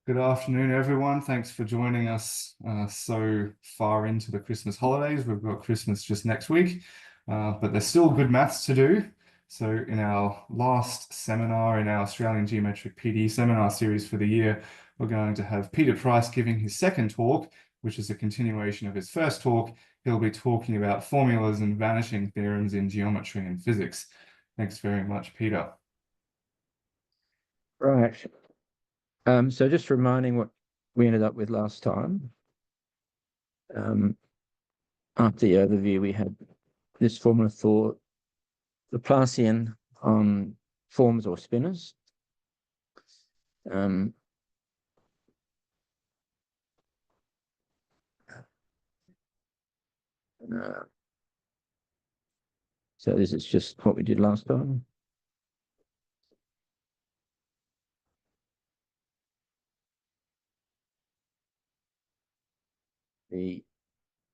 Good afternoon, everyone. Thanks for joining us so far into the Christmas holidays. We've got Christmas just next week, but there's still good maths to do. So in our last seminar in our Australian Geometric PD seminar series for the year, we're going to have Peter Price giving his second talk, which is a continuation of his first talk. He'll be talking about formulas and vanishing theorems in geometry and physics. Thanks very much, Peter. Right. So just reminding what we ended up with last time. After the overview, we had this formula for Laplacian on forms or spinors. So this is just what we did last time.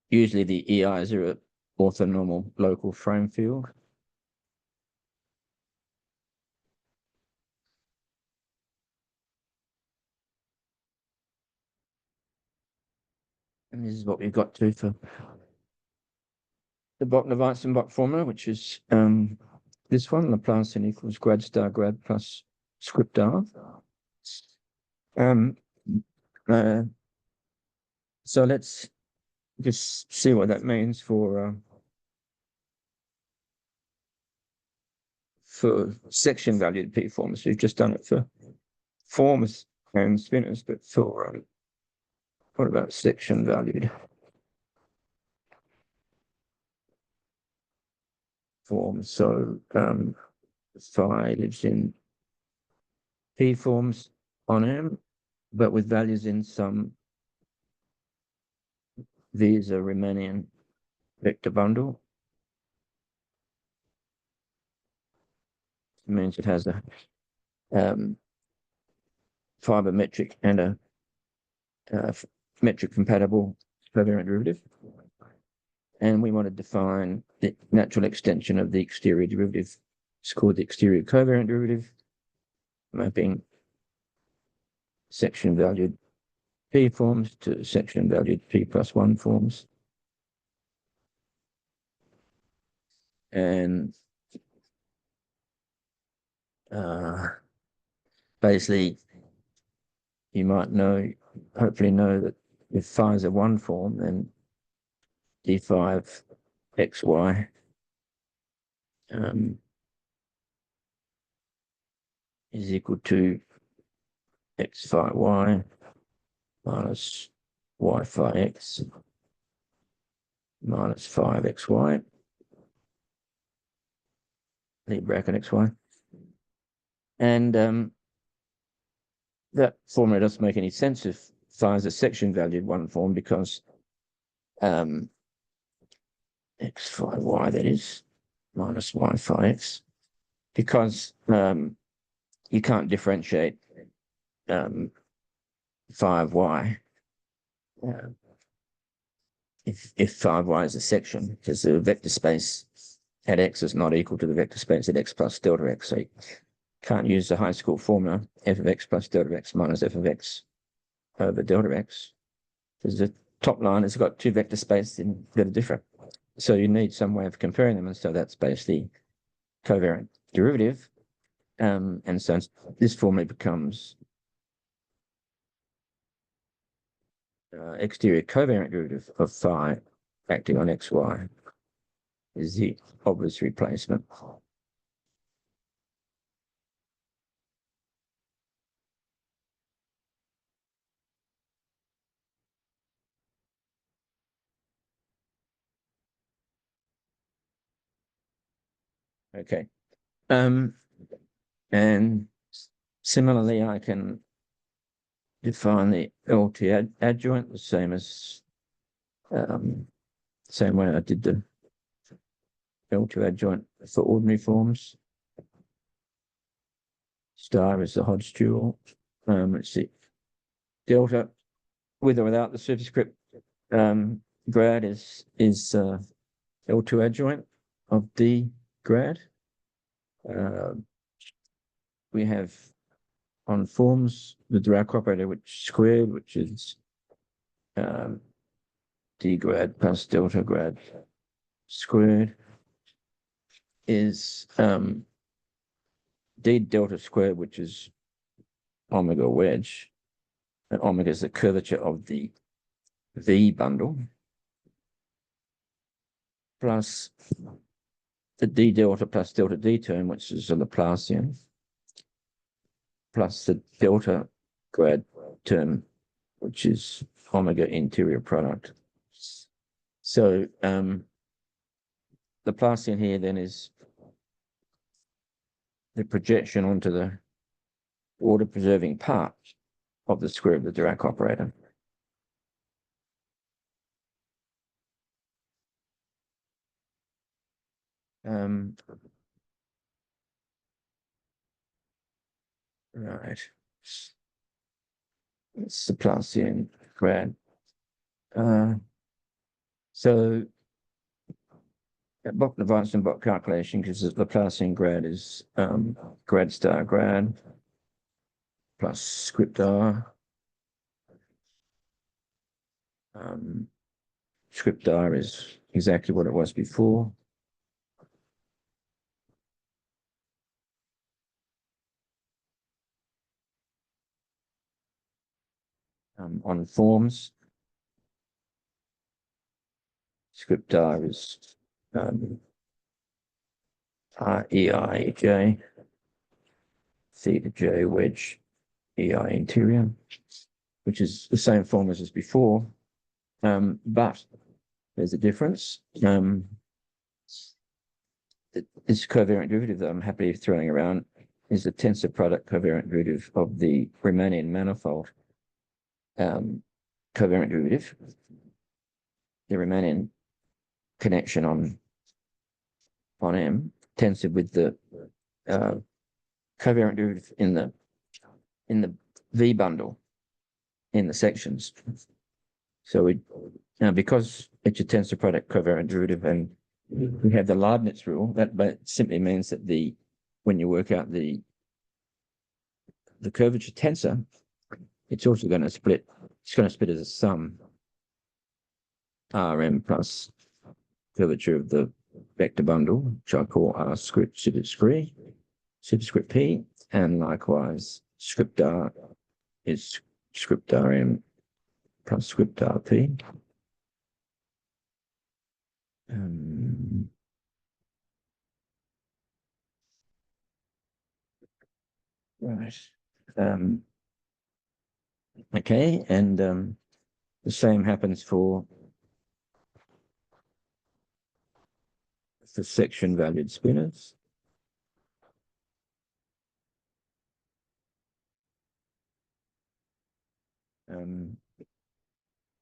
Usually the EIs are an orthonormal local frame field. And this is what we've got to for the Bochner-Weizenbach formula, which is this one, Laplacian equals grad star grad plus script r. So let's just see what that means for section valued P forms. We've just done it for forms and spinors, but for what about section valued forms? So phi lives in P forms on M, but with values in some V's a Riemannian vector bundle. It means it has a fibermetric and a metric compatible covariant derivative. And we want to define the natural extension of the exterior derivative. It's called the exterior covariant derivative, mapping section valued P forms to section valued P plus 1 forms. And basically, you might hopefully know that if phi is a 1 form, then d5 xy is equal to x phi y minus y phi x minus 5xy, leave bracket xy. And that formula doesn't make any sense if phi is a section valued 1 form, because x phi y, that is, minus y phi x, because you can't differentiate phi of y if phi of y is a section, because the vector space at x is not equal to the vector space at x plus delta x. So you can't use the high school formula f of x plus delta x minus f of x over delta x, because the top line has got two vector spaces that are different. So you need some way of comparing them, and so that's basically covariant derivative. And so this formula becomes exterior covariant derivative of phi acting on xy is the obvious replacement. Okay. And similarly, I can define the LT adjoint the same as same way I did the L2 adjoint for ordinary forms. Star is the Hodge dual. Let's see. Delta, with or without the superscript grad, is L2 adjoint of D grad. We have on forms, the Dirac operator, which squared, which is d grad plus delta grad squared, is d delta squared, which is omega wedge, and omega is the curvature of the V bundle, plus the d delta plus delta d term, which is a Laplacian, plus the delta grad term, which is omega interior product. So Laplacian here then is the projection onto the order preserving part of the square of the Dirac operator. Right. It's Laplacian grad. So Bock device and Bock calculation, because the Laplacian grad is grad star grad plus script r. Script r is exactly what it was before. On forms, script r is r EI theta j wedge EI interior, which is the same formulas as before, but there's a difference. This covariant derivative that I'm happily throwing around is the tensor product covariant derivative of the Riemannian manifold covariant derivative, the Riemannian connection on M, tensor with the covariant derivative in the V bundle in the sections. So because it's a tensor product covariant derivative, and we have the Leibniz rule, that simply means that when you work out the curvature tensor, it's also going to split. It's going to split as a sum Rm plus curvature of the vector bundle, which I call R script superscript P, and likewise script R is script Rm plus script Rp. Right. Okay, and the same happens for section valued spinors.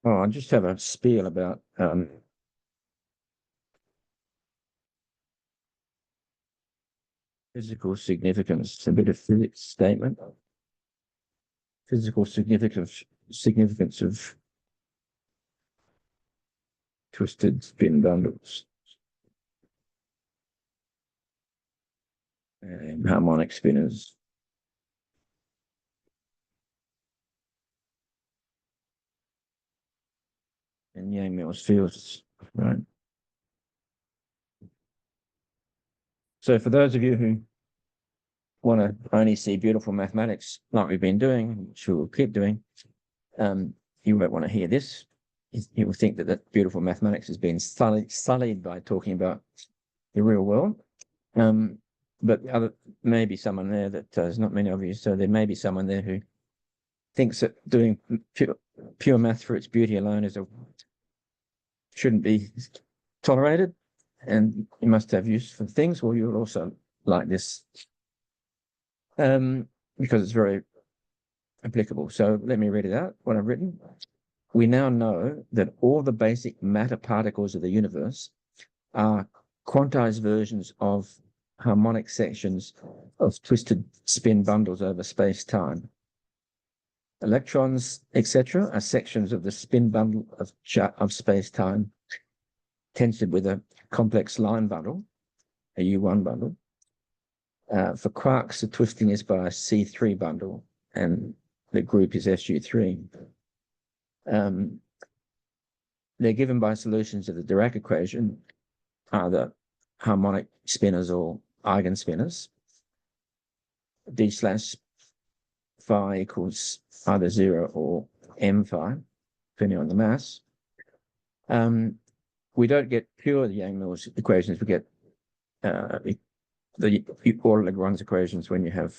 I just have a spiel about physical significance, a bit of physics statement. Physical significance of twisted spin bundles and harmonic spinors. And Yang-Mills fields, right? So for those of you who want to only see beautiful mathematics like we've been doing, which we'll keep doing, you won't want to hear this. You will think that beautiful mathematics has been sullied by talking about the real world. But may be someone there that there's not many of you, so there may be someone there who thinks that doing pure math for its beauty alone shouldn't be tolerated, and you must have use for things. Well, you'll also like this because it's very applicable. So let me read it out, what I've written. We now know that all the basic matter particles of the universe are quantized versions of harmonic sections of twisted spin bundles over space-time. Electrons, etc., are sections of the spin bundle of space-time, tensored with a complex line bundle, a U1 bundle. For quarks, the twisting is by a C3 bundle, and the group is SU3. They're given by solutions of the Dirac equation, either harmonic spinors or eigenspinors. D slash phi equals either 0 or m phi, depending on the mass. We don't get pure Yang-Mills equations. We get the order Lagrange equations when you have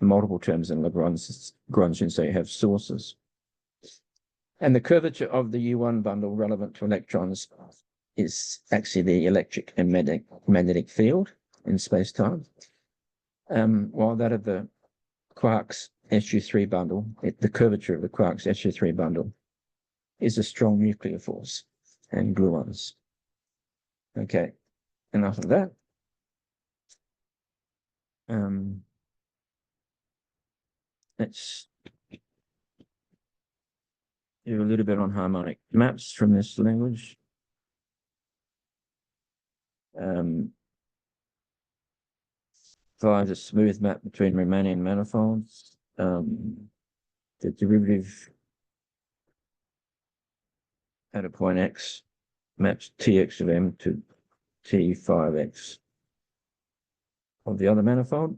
multiple terms in Lagrangian, so you have sources. And the curvature of the U1 bundle relevant to electrons is actually the electric and magnetic field in space-time. While that of the quarks SU3 bundle, the curvature of the quarks SU3 bundle is a strong nuclear force and gluons. Okay, enough of that. Let's do a little bit on harmonic maps from this language. Phi is a smooth map between Riemannian manifolds. The derivative at a point x maps Tx of m to T5x of the other manifold.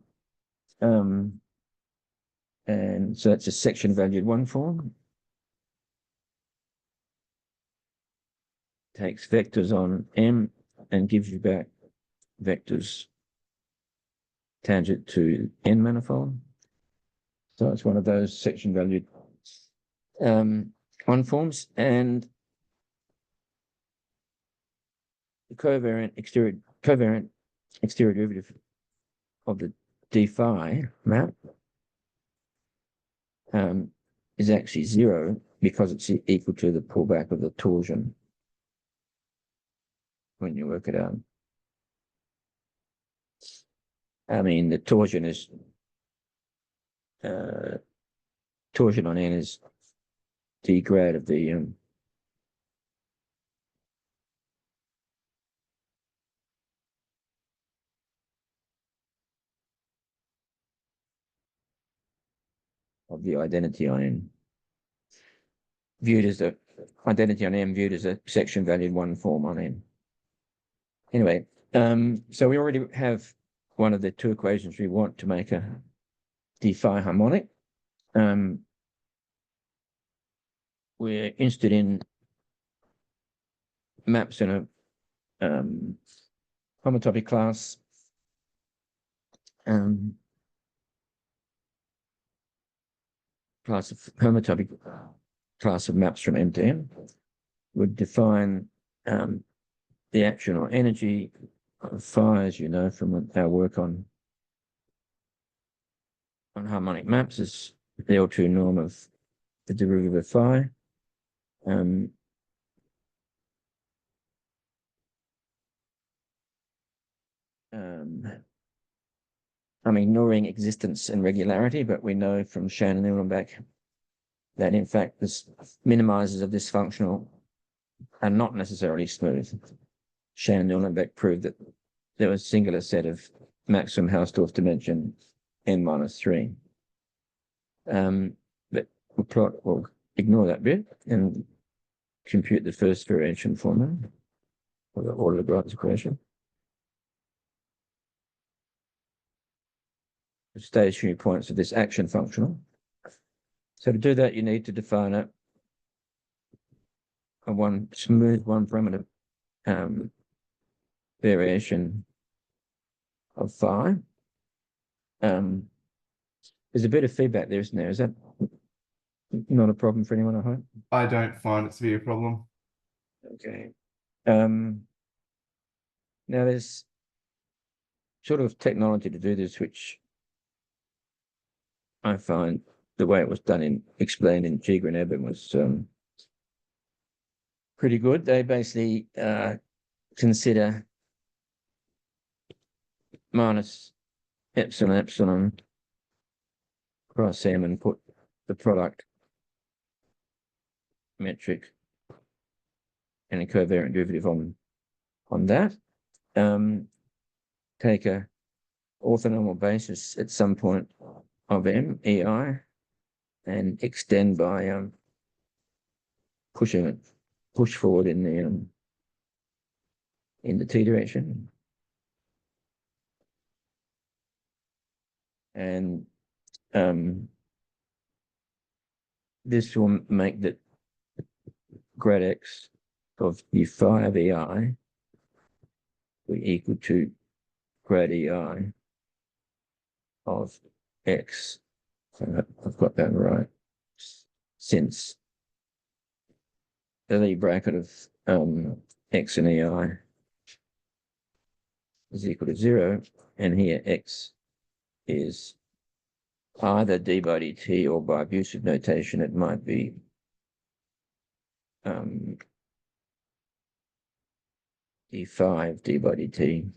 And so that's a section valued one form. Takes vectors on M and gives you back vectors tangent to N manifold. So it's one of those section valued one forms, and the covariant exterior derivative of the d phi map is actually 0 because it's equal to the pullback of the torsion when you work it out. I mean, the torsion is torsion on N is d grad of the identity on N, viewed as the identity on M viewed as a section valued one form on N. Anyway, so we already have one of the two equations we want to make a d phi harmonic. We're interested in maps in a homotopy class. Class of homotopy class of maps from M to M would define the action or energy of phi, as you know from our work on harmonic maps, is the L2 norm of the derivative of phi. I'm ignoring existence and regularity, but we know from Schoen and Uhlenbeck that in fact this minimizers of this functional are not necessarily smooth. Schoen and Uhlenbeck proved that there was a singular set of maximum Hausdorff dimension n-3. But we'll ignore that bit and compute the first variation formula or the order Lagrange equation. The stationary points of this action functional. So to do that, you need to define a smooth one parameter variation of phi. There's a bit of feedback there, isn't there? Is that not a problem for anyone, I hope? I don't find it to be a problem. Okay. Now there's sort of technology to do this, which I find the way it was done explained in Giger and Eben was pretty good. They basically consider minus epsilon cross M and put the product metric and a covariant derivative on that. Take a orthonormal basis at some point of M, EI, and extend by push forward in the t direction, and this will make that grad x of the phi of EI be equal to grad EI of x. So I've got that right. Since the bracket of x and EI is equal to 0, and here x is either d by dt, or by abusive notation it might be d5 d by dt.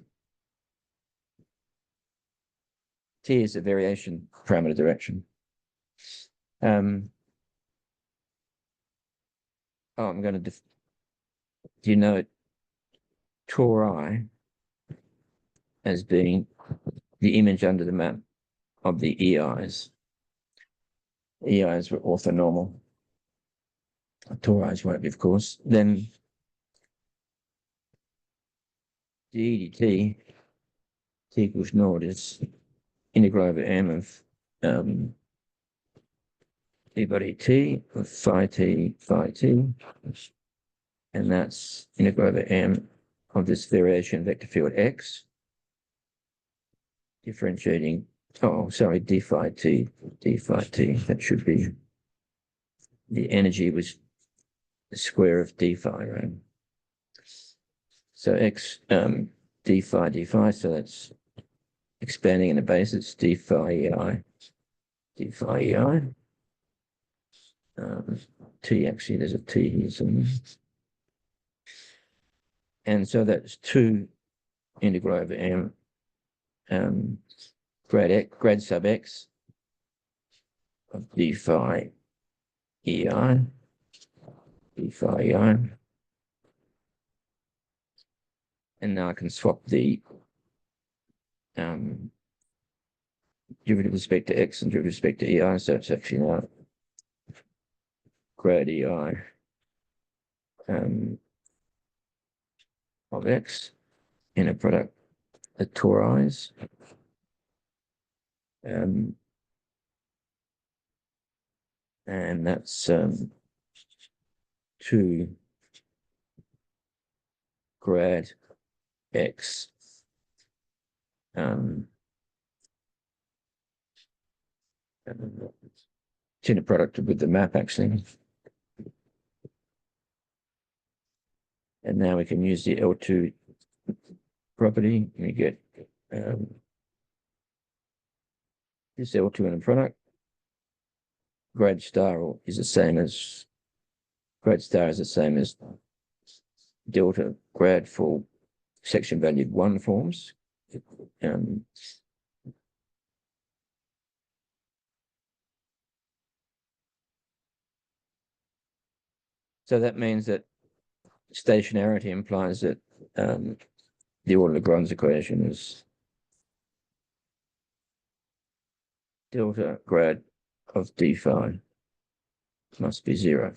T is a variation parameter direction. I'm going to denote tori as being the image under the map of the EIs. EIs were orthonormal. Tori's won't be, of course. Then d dt t equals naught is integral over m of d by dt of phi t, and that's integral over m of this variation vector field x, differentiating, d phi t, that should be, the energy was the square of d phi, right? So x, d phi, so that's expanding in the base, it's d phi ei, t, actually there's a t here somewhere. And so that's 2 integral over m grad sub x of d phi ei, and now I can swap the derivative with respect to x and derivative with respect to ei, so it's actually now grad ei of x in a product that tori's, and that's 2 grad x it's in a product with the map, actually. And now we can use the L2 property. We get this L2 in a product. Grad star is the same as delta grad for section valued 1 forms. So that means that stationarity implies that the Euler-Lagrange equation is delta grad of d phi must be 0.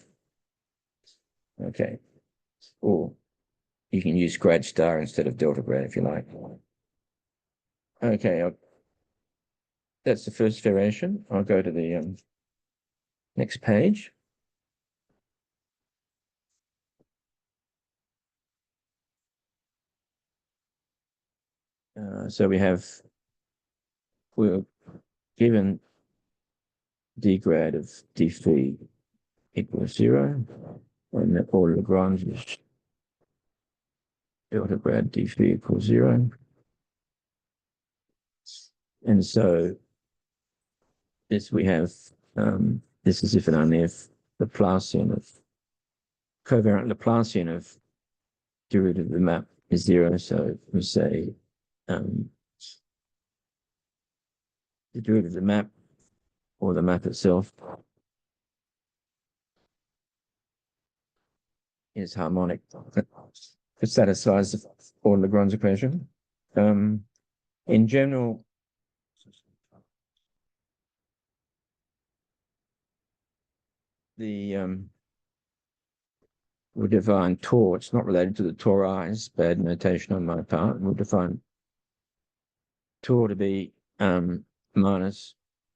Okay. Or you can use grad star instead of delta grad if you like. Okay, that's the first variation. I'll go to the next page. So we're given d grad of d phi equals 0, and the order Lagrange is delta grad d phi equals 0. And so this we have, this is if and only if Laplacian of, covariant Laplacian of derivative of the map is 0. So we say the derivative of the map, or the map itself, is harmonic. It satisfies the order Lagrange equation. In general, we'll define tor. It's not related to the tori's, bad notation on my part. We'll define tor to be minus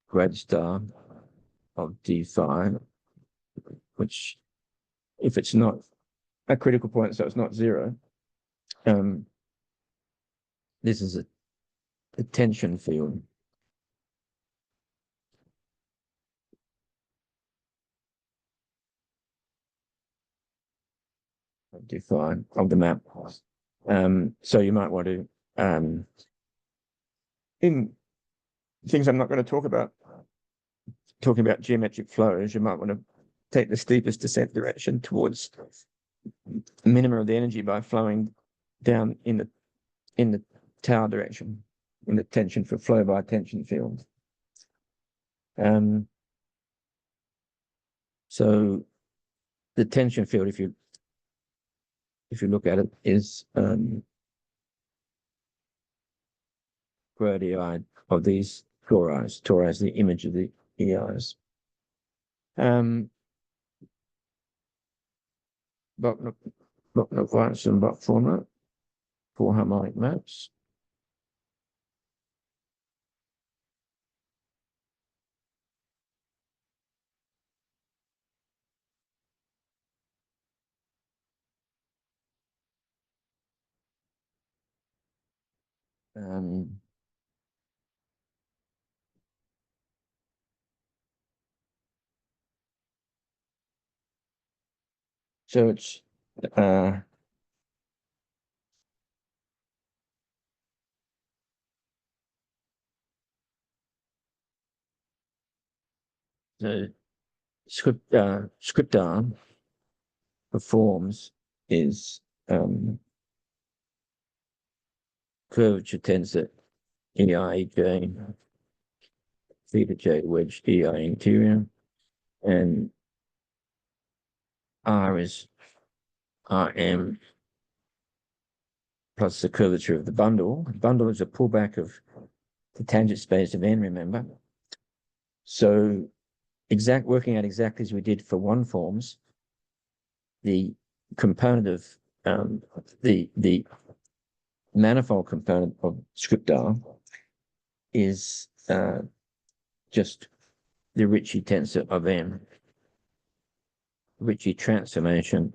grad star of d phi, which, if it's not a critical point, so it's not zero, this is a tension field. Define of the map. So you might want to, in things I'm not going to talk about, talking about geometric flows, you might want to take the steepest descent direction towards the minimum of the energy by flowing down in the tau direction, in the tension for flow by tension field. So the tension field, if you look at it, is grad EI of these tori's. Tori is the image of the EIs. Buck formula for harmonic maps. So it's the script arm performs is curvature tensor EI J theta J wedge EI interior, and R is RM plus the curvature of the bundle. The bundle is a pullback of the tangent space of N, remember? So working out exactly as we did for one forms, the component of the manifold component of script R is just the Ricci tensor of M, Ricci transformation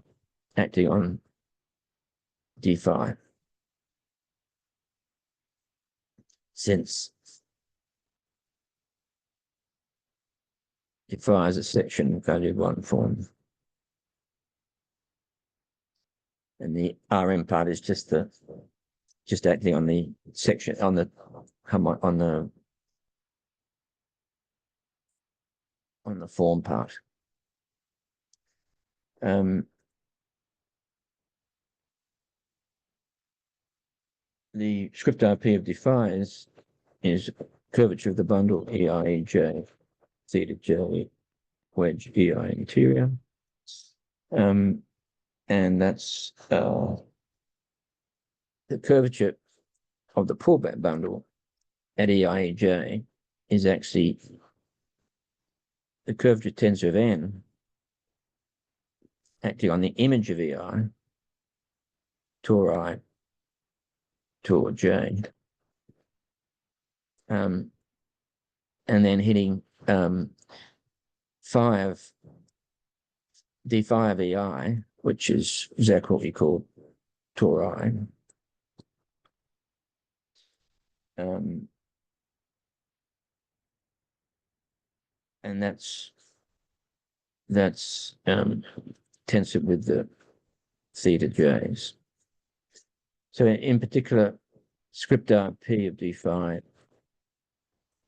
acting on d phi. Since d phi is a section value one form, and the RM part is just acting on the section on the form part. The script RP of d phi is curvature of the bundle EIJ theta J wedge EI interior, and that's the curvature of the pullback bundle at EIJ is actually the curvature tensor of N acting on the image of EI, tor I, tor J, and then hitting phi of d phi of EI, which is exactly what we call tor I. And that's tensor with the theta J's. So in particular, script RP of d phi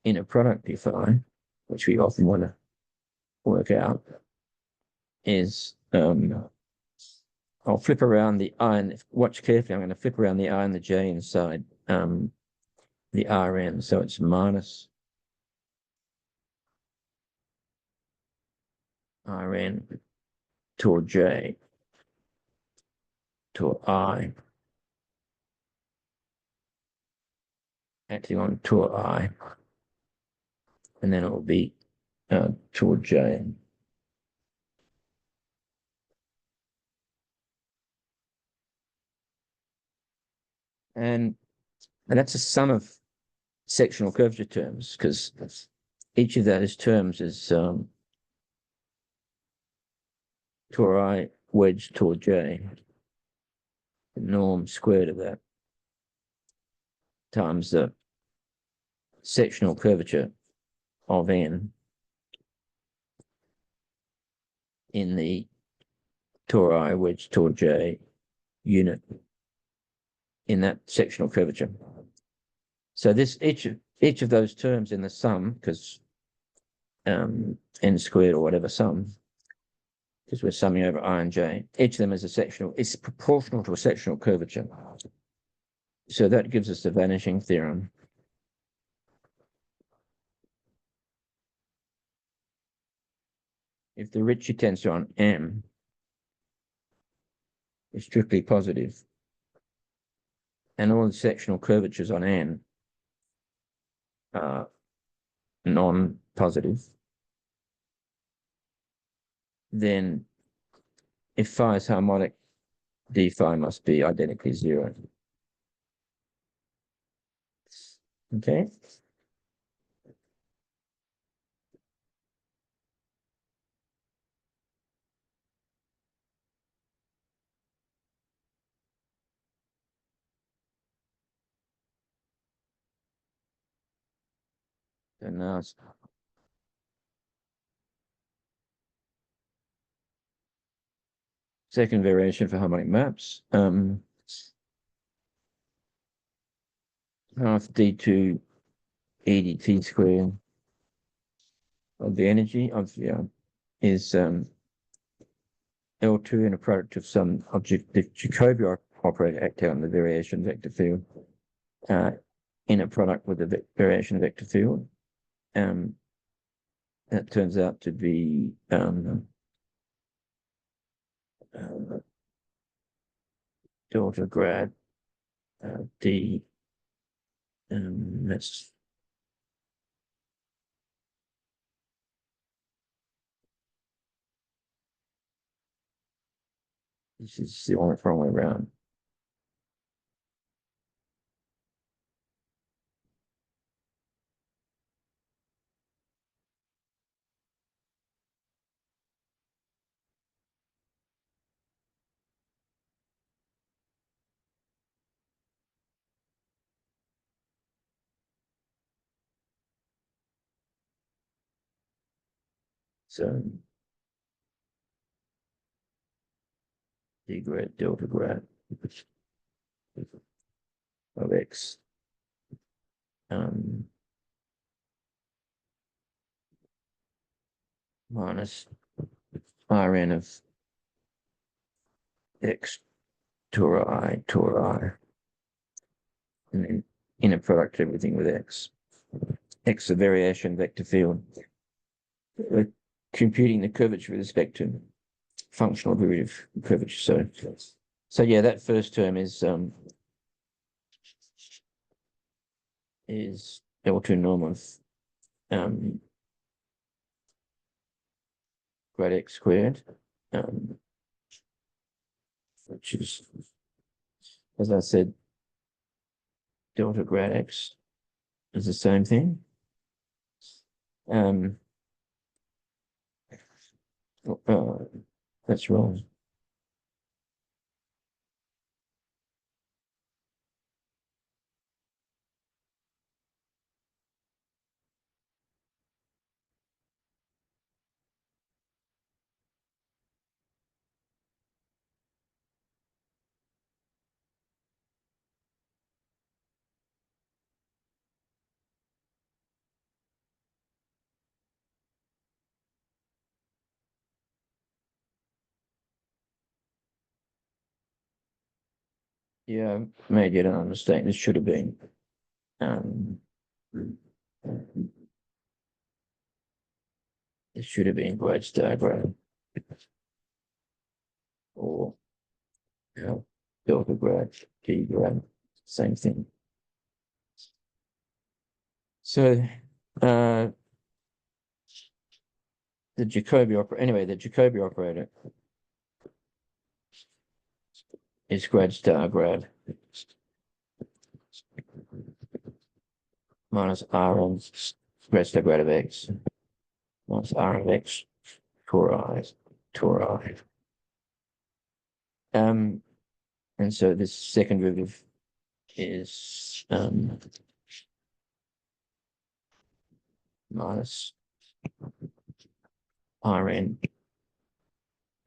in a product d phi, which we often want to work out, is I'll flip around the I, and watch carefully, I'm going to flip around the I and the J inside the Rn, so it's minus Rn tor J tor I acting on tor I, and then it will be tor J. And that's a sum of sectional curvature terms, because each of those terms is tori wedged toward j, the norm squared of that, times the sectional curvature of n in the tori wedged toward j unit in that sectional curvature. So this each of those terms in the sum, because n squared or whatever sum, because we're summing over I and j, each of them is a sectional, it's proportional to a sectional curvature. So that gives us the vanishing theorem. If the Ricci tensor on M is strictly positive, and all the sectional curvatures on N are non-positive, then if phi is harmonic, d phi must be identically zero. Okay. And now second variation for harmonic maps. Half d2 edt squared of the energy of is L2 in a product of some object, the Jacobi operator acting on the variation vector field in a product with the variation vector field. That turns out to be delta grad d. That's this is the wrong way around. So d grad delta grad of x minus Rn of x tori, and then inner product everything with x. X a variation vector field. We're computing the curvature with respect to functional derivative curvature. So yeah, that first term is L2 norm of grad x squared, which is, as I said, delta grad x is the same thing. That's wrong. Yeah, made yet another mistake. This should have been it should have been grad star grad or delta grad, d grad, same thing. So the Jacobi operator, anyway, the Jacobi operator is grad star grad minus r on square square of x minus r of x tori. And so this second derivative is minus Rn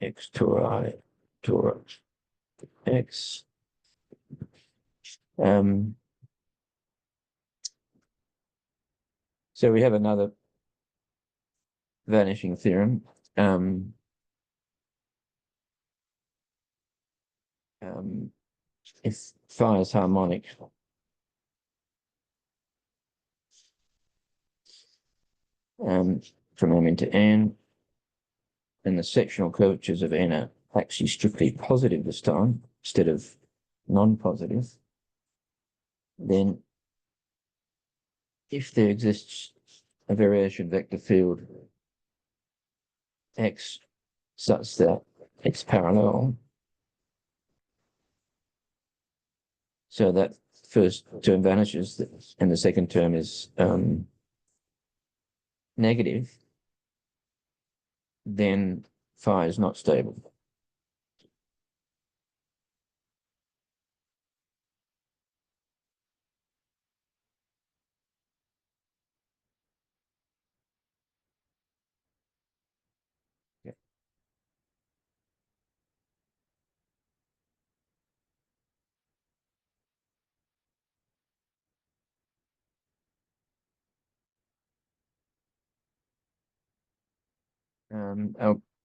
x tori x. So we have another vanishing theorem. If phi is harmonic, from M into N, and the sectional curvatures of N are actually strictly positive this time instead of non-positive, then if there exists a variation vector field X such that it's parallel, so that first term vanishes and the second term is negative, then phi is not stable.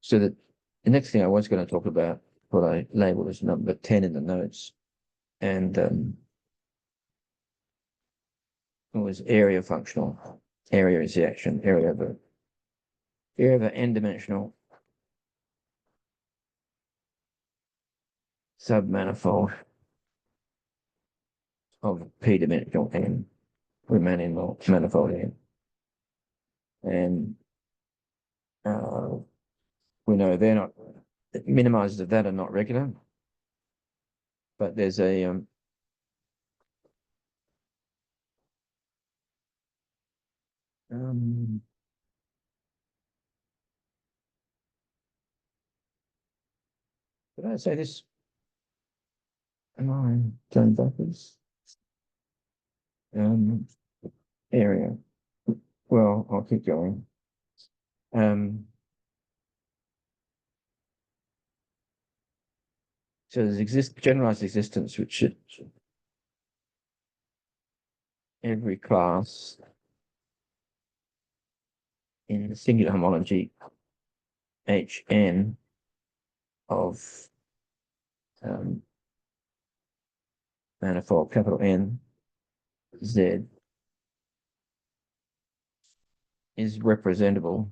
So that the next thing I was going to talk about, what I labeled as number 10 in the notes, and it was area functional. Area is the action, area of an n-dimensional submanifold of p-dimensional n, remaining manifold n. And we know they're not, minimizers of that are not regular, but there's a did I say this? Am I going backwards? Area. Well, I'll keep going. So there's generalized existence, which should every class in the singular homology Hn of manifold capital N Z is representable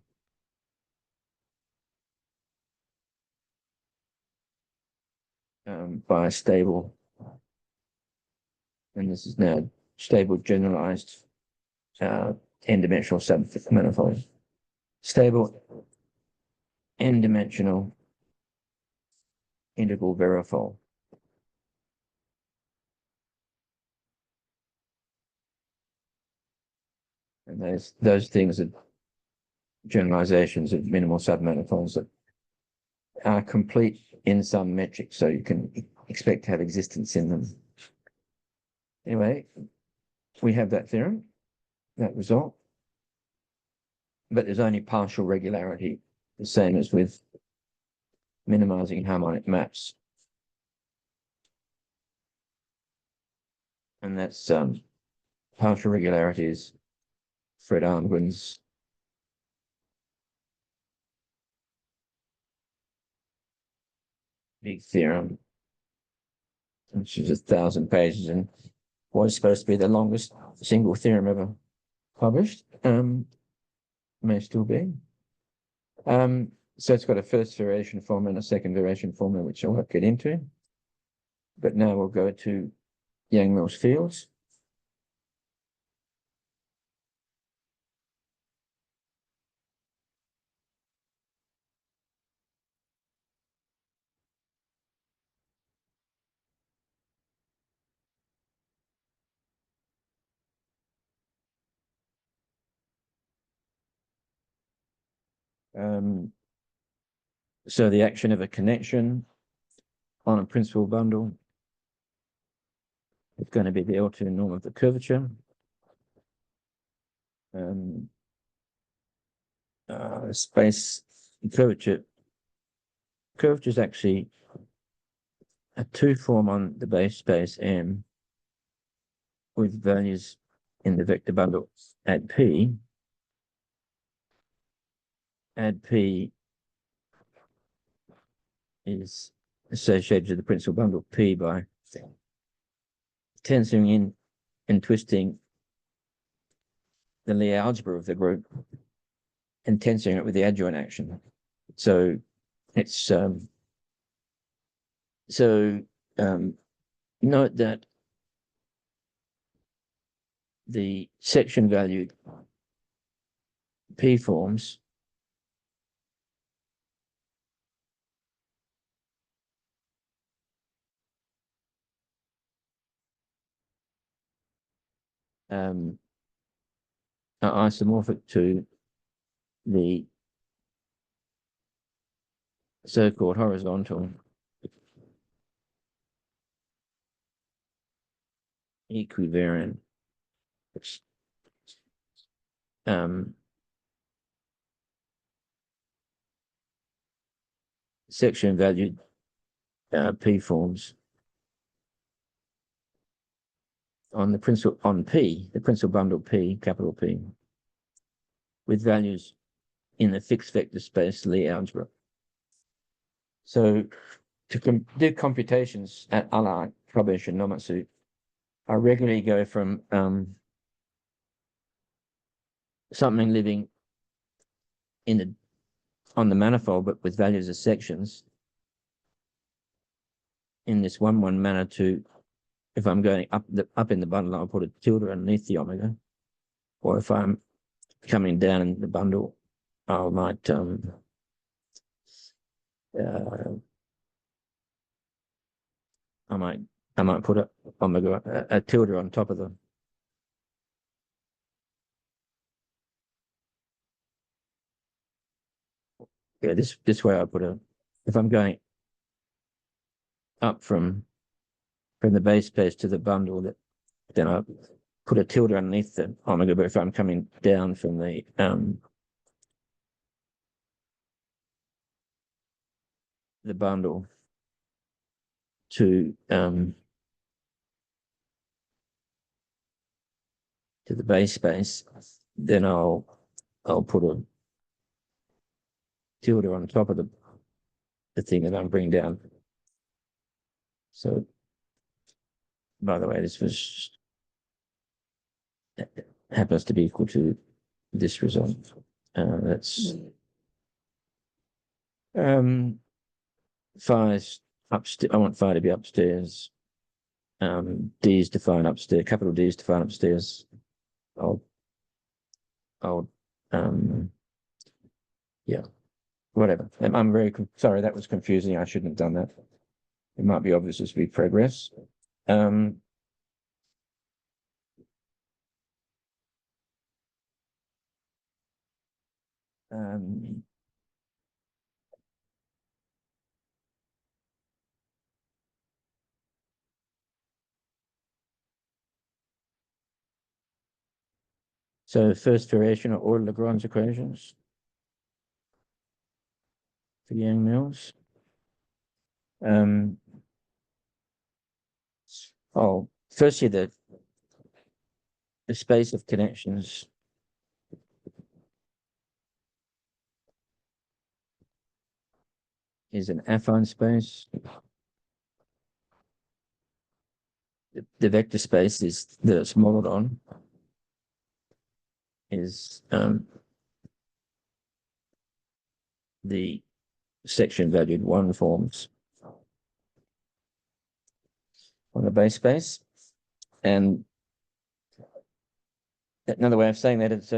by a stable, and this is now stable generalized n-dimensional submanifold. Stable n-dimensional integral varifold. And those things are generalizations of minimal submanifolds that are complete in some metric, so you can expect to have existence in them. Anyway, we have that theorem, that result, but there's only partial regularity, the same as with minimizing harmonic maps. And that's partial regularity is Fred Armgren's big theorem, which is 1,000 pages and was supposed to be the longest single theorem ever published. May still be. So it's got a first variation formula and a second variation formula, which I won't get into. But now we'll go to Yang-Mills fields. So the action of a connection on a principal bundle is going to be the L2 norm of the curvature. Space curvature is actually a two form on the base space M with values in the vector bundle at P. Add P is associated to the principal bundle P by tensoring in and twisting the Lie algebra of the group and tensoring it with the adjoint action. So it's note that the section valued P forms are isomorphic to the so-called horizontal equivariant section valued P forms on the principal P, the principal bundle P, capital P, with values in the fixed vector space Lie algebra. So to do computations at Ala, Kobayashi, and Nomatsu, I regularly go from something living in on the manifold, but with values as sections in this 1-1 manner to, if I'm going up in the bundle, I'll put a tilde underneath the omega, or if I'm coming down in the bundle, I might put a omega, a tilde on top of them. Yeah, this way I put if I'm going up from the base space to the bundle, then I put a tilde underneath the omega. But if I'm coming down from the bundle to the base space, then I'll put a tilde on top of the thing that I'm bringing down. So, by the way, this happens to be equal to this result. That's phi is upstairs. I want phi to be upstairs. D is defined upstairs. Capital D is defined upstairs. Yeah, whatever. I'm very sorry, that was confusing. I shouldn't have done that. It might be obvious as we progress. So first variation of ordered Lagrange equations for Yang-Mills. Firstly, the space of connections is an affine space. The vector space that it's modeled on is the section valued 1 forms on the base space. And another way of saying that it's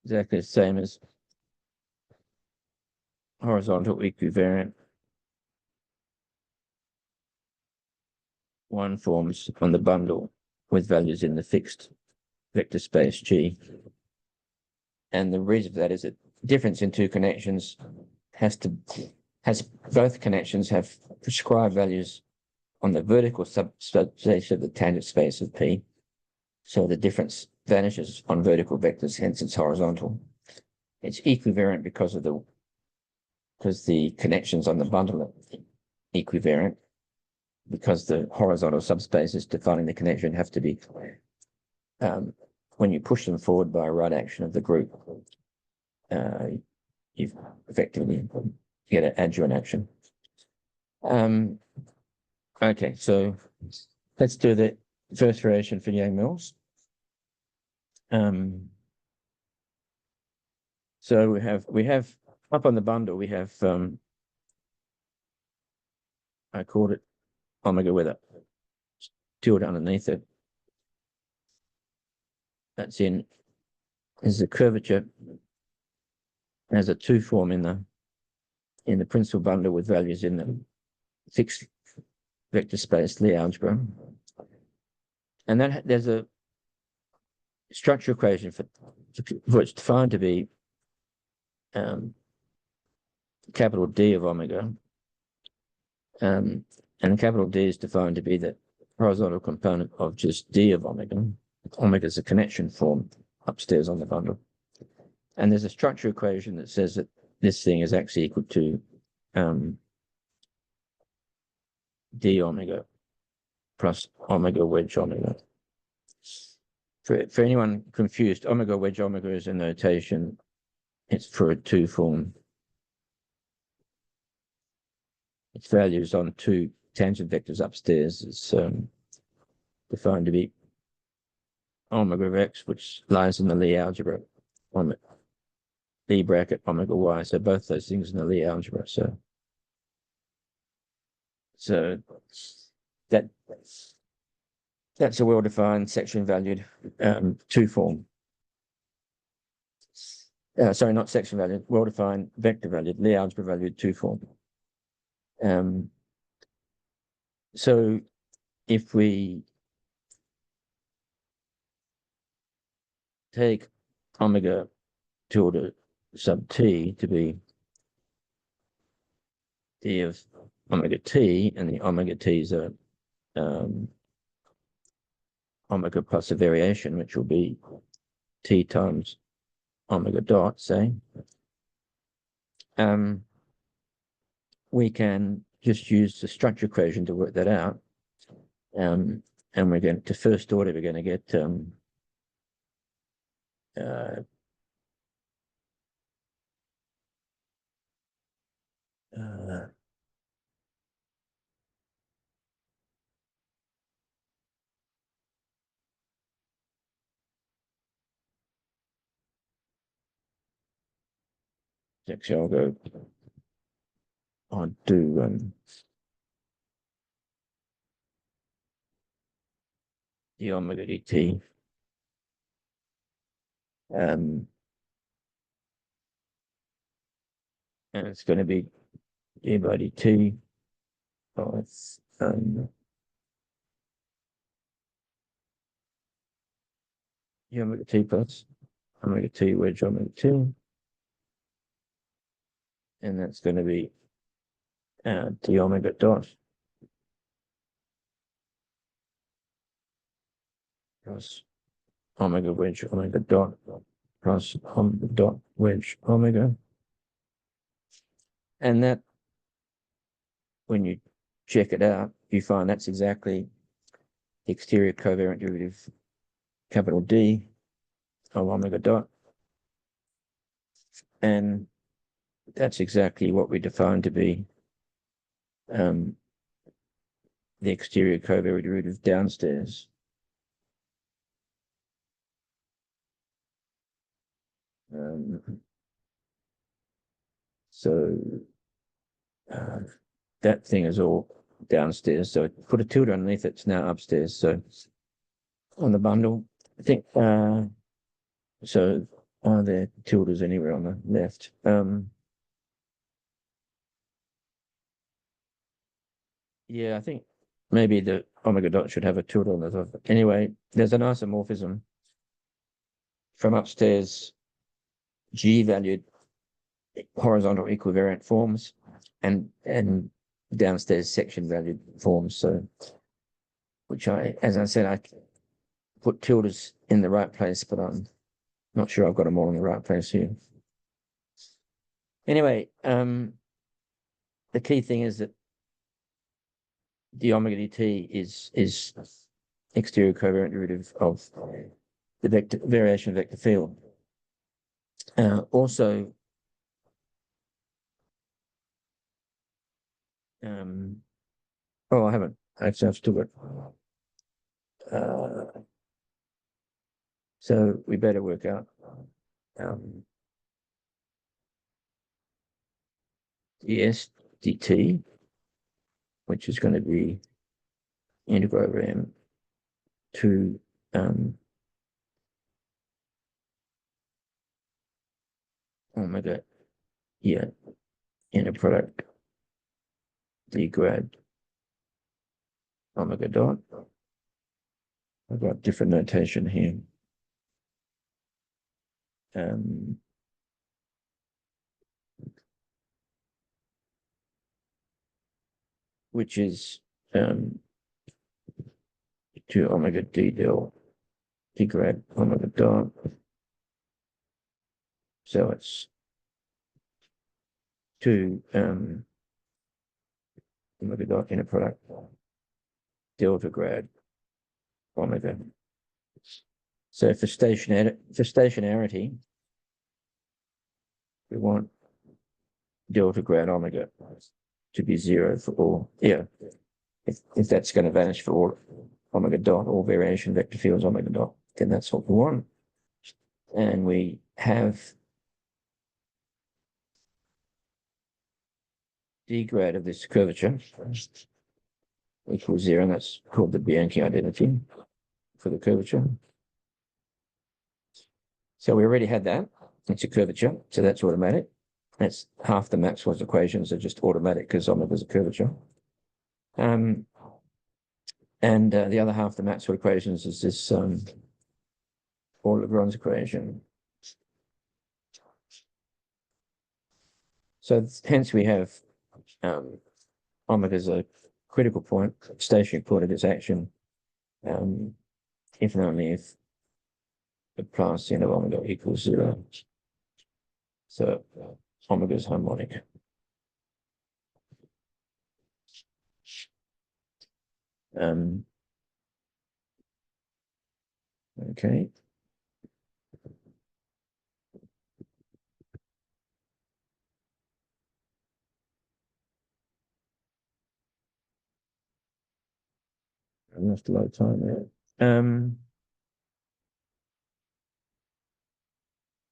exactly the same as horizontal equivariant 1 forms on the bundle with values in the fixed vector space G. And the reason for that is that difference in two connections has both connections have prescribed values on the vertical subspace of the tangent space of P. So the difference vanishes on vertical vectors, hence it's horizontal. It's equivariant because the connections on the bundle are equivariant, because the horizontal subspaces defining the connection have to be when you push them forward by a right action of the group, you effectively get an adjoint action. Okay, so let's do the first variation for Yang-Mills. So we have up on the bundle, we have I called it omega with a tilde underneath it. That's is the curvature as a two form in the principal bundle with values in the fixed vector space Lie algebra. And then there's a structure equation for it's defined to be capital D of omega. And capital D is defined to be the horizontal component of just D of omega. Omega is a connection form upstairs on the bundle. And there's a structure equation that says that this thing is actually equal to D omega plus omega wedge omega. For anyone confused, omega wedge omega is a notation. It's for a two form. Its values on two tangent vectors upstairs is defined to be omega of x, which lies in the Lie algebra, Lie bracket omega y. So both those things in the Lie algebra. So that's a well-defined section valued two form. Sorry, not section valued, well-defined vector valued, Lie algebra valued two form. So if we take omega tilde sub t to be d of omega t, and the omega t's are omega plus a variation, which will be t times omega dot, say, we can just use the structure equation to work that out. And we're going to first order, we're going to get actually I'll do the omega dt. And it's going to be d by dt of the omega t plus omega t wedge omega t. And that's going to be d omega dot plus omega wedge omega dot plus omega dot wedge omega. And that, when you check it out, you find that's exactly the exterior covariant derivative capital D of omega dot. And that's exactly what we define to be the exterior covariant derivative downstairs. So that thing is all downstairs. So put a tilde underneath it, it's now upstairs. So on the bundle, I think, so are there tildes anywhere on the left? Yeah, I think maybe the omega dot should have a tilde on the top. Anyway, there's an isomorphism from upstairs G-valued horizontal equivariant forms and downstairs section valued forms. So, which as I said, I put tildes in the right place, but I'm not sure I've got them all in the right place here. Anyway, the key thing is that d omega dt is exterior covariant derivative of the vector variation vector field. Also, I haven't actually. I've still got. So we better work out ds dt, which is going to be integral over m to omega, inner product d grad omega dot. I've got different notation here. Which is 2 omega d del d grad omega dot. So it's 2 omega dot inner product delta grad omega. So for stationarity, we want delta grad omega to be 0 for all. If that's going to vanish for all omega dot, all variation vector fields omega dot, then that's what we want. And we have d grad of this curvature equals 0, and that's called the Bianchi identity for the curvature. So we already had that. It's a curvature, so that's automatic. That's half the Maxwell's equations are just automatic because omega's a curvature. And the other half of the Maxwell equations is this Paul-Legrand's equation. So hence we have omega is a critical point, stationary point of its action, if and only if the plus n of omega equals 0. So omega is harmonic. Okay. I left a lot of time there.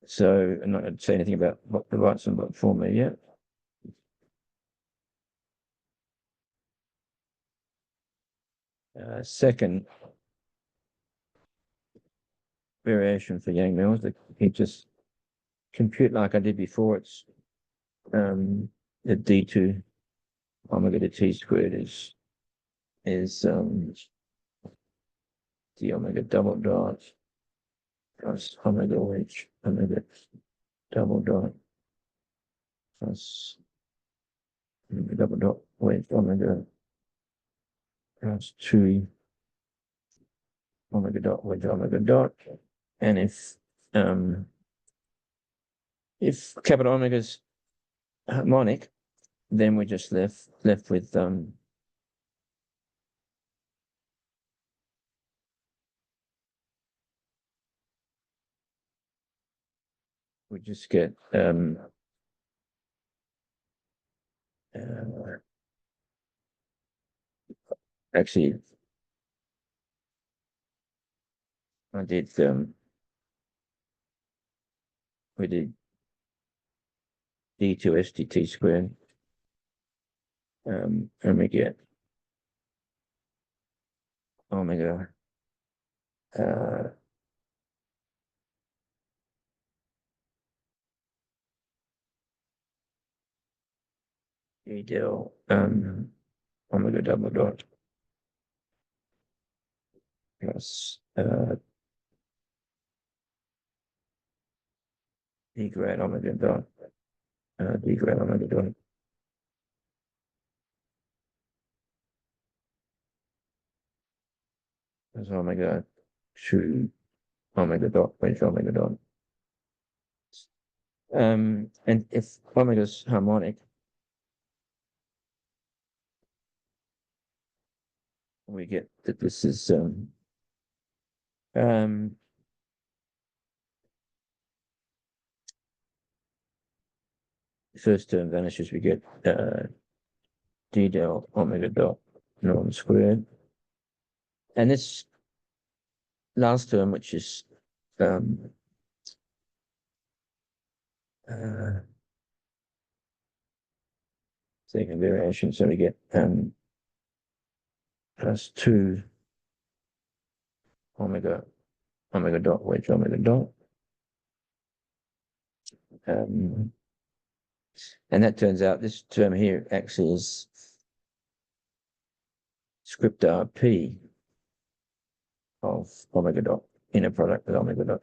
So I'm not going to say anything about what the Weizenbach formula yet. Second variation for Yang-Mills, he just compute like I did before. It's the d2 omega to t squared is d omega double dot plus omega h omega double dot plus omega double dot with omega plus 2 omega dot with omega dot. And if capital omega is harmonic, then we're just left with we just get actually I did we did d2 sdt squared, and we get omega e del omega double dot plus d grad omega dot, d grad omega dot. As omega to omega dot, wedge omega dot. And if omega's harmonic, we get that this is the first term vanishes, we get d del omega dot norm squared. And this last term, which is second variation, so we get plus 2 omega dot wedge omega dot. And that turns out this term here actually is script RP of omega dot, inner product with omega dot.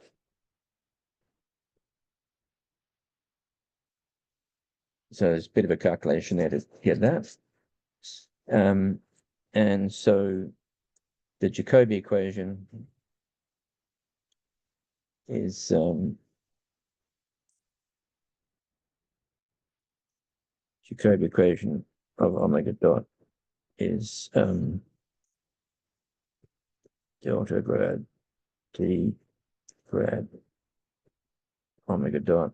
So there's a bit of a calculation there to get that. And so the Jacobi equation is Jacobi equation of omega dot is delta grad d grad omega dot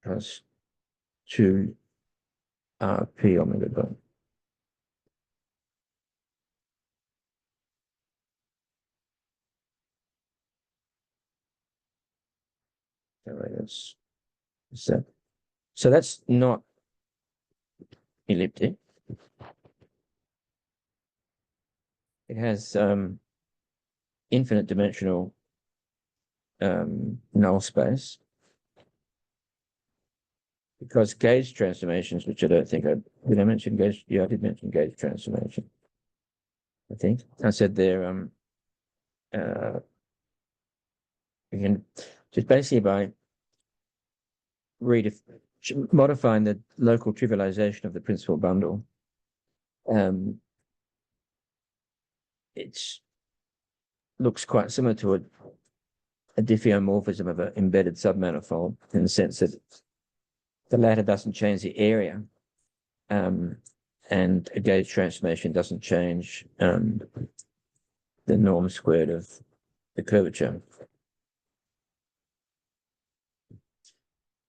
plus 2 RP omega dot. All right, that's that. So that's not elliptic. It has infinite dimensional null space, because gauge transformations, which I don't think did I mention gauge? Yeah, I did mention gauge transformation. I think I said there we can just basically by modifying the local trivialization of the principal bundle, it looks quite similar to a diffeomorphism of an embedded submanifold, in the sense that the latter doesn't change the area, and a gauge transformation doesn't change the norm squared of the curvature.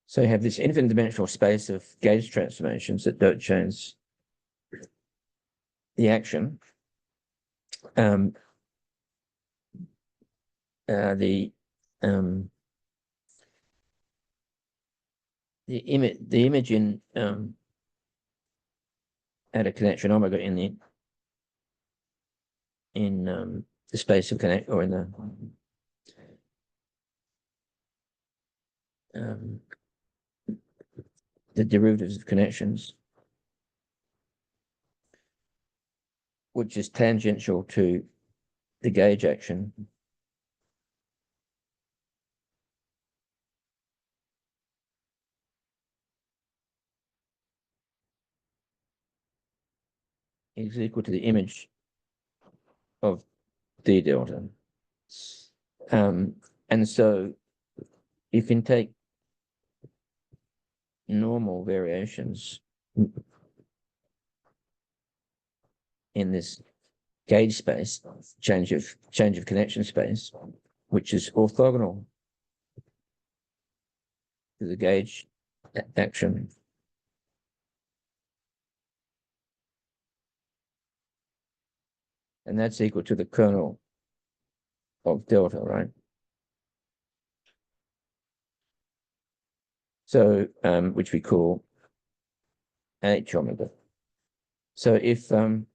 So you have this infinite dimensional space of gauge transformations that don't change the action. The image in at a connection omega in the space of connect, or in the derivatives of connections, which is tangential to the gauge action, is equal to the image of d delta. And so you can take normal variations in this gauge space, change of connection space, which is orthogonal to the gauge action. And that's equal to the kernel of delta, right? So, which we call H omega. So if and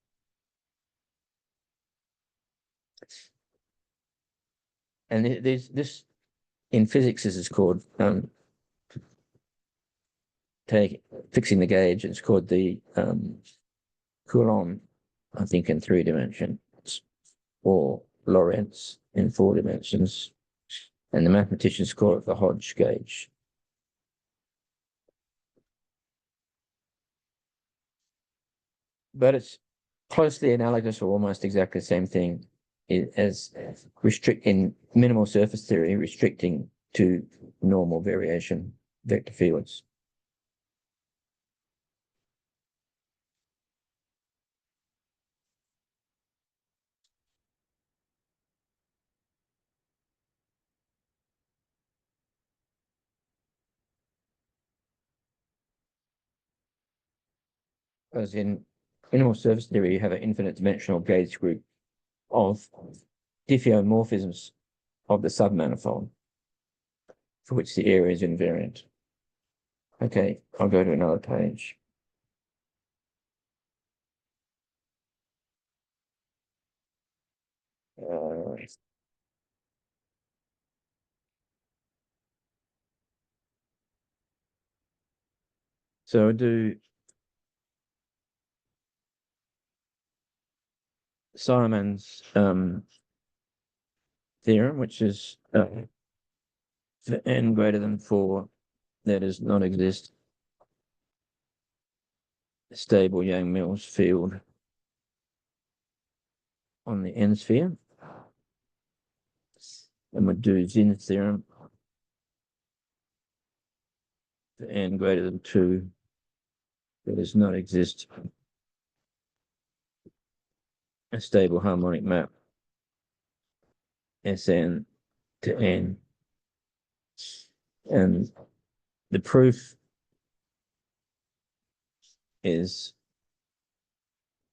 this in physics is called fixing the gauge. It's called the Coulomb I think, in 3 dimensions, or Lorentz in 4 dimensions. And the mathematicians call it the Hodge gauge. But it's closely analogous, or almost exactly the same thing as in minimal surface theory, restricting to normal variation vector fields. As in minimal surface theory, you have an infinite dimensional gauge group of diffeomorphisms of the submanifold, for which the area is invariant. Okay, I'll go to another page. So I do Simon's theorem, which is for n greater than 4, there does not exist a stable Yang-Mills field on the n sphere. And we do Zin's theorem for n greater than 2, there does not exist a stable harmonic map Sn to n. And the proof is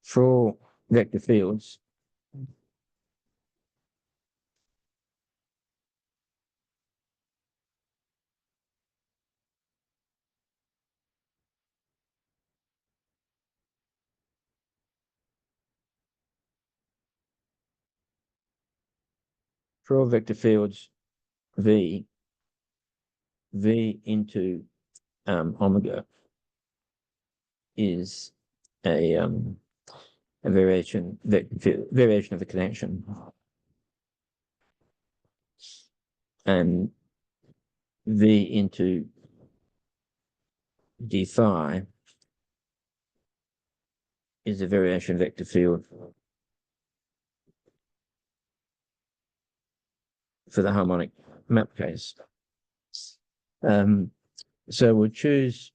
for all vector fields, V into omega is a variation of the connection, and V into d phi is a variation vector field for the harmonic map case. So we'll choose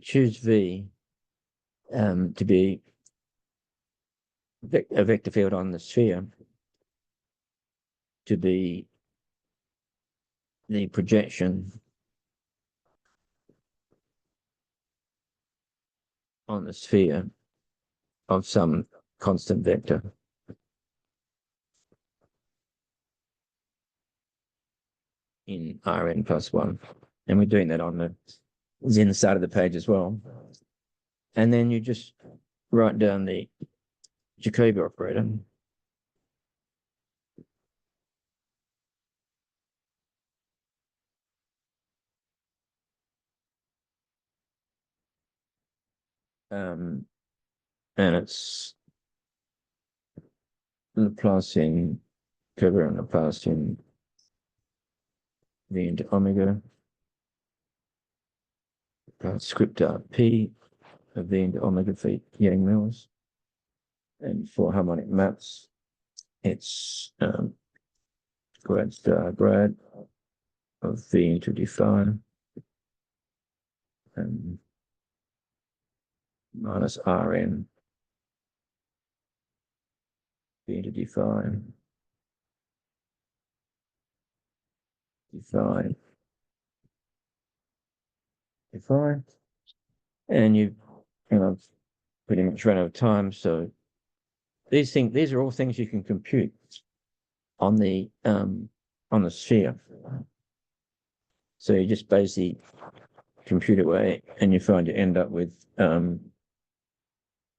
V to be a vector field on the sphere, to be the projection on the sphere of some constant vector. In Rn plus 1. And we're doing that on the Zin side of the page as well. And then you just write down the Jacobi operator. And it's Laplacian, covariant Laplacian V into omega plus script P of V into omega for Yang-Mills. And for harmonic maps, it's grad star grad of V into d phi and minus Rn V into d phi, and you know pretty much run out of time. So these are all things you can compute on the sphere. So you just basically compute it away, and you find you end up with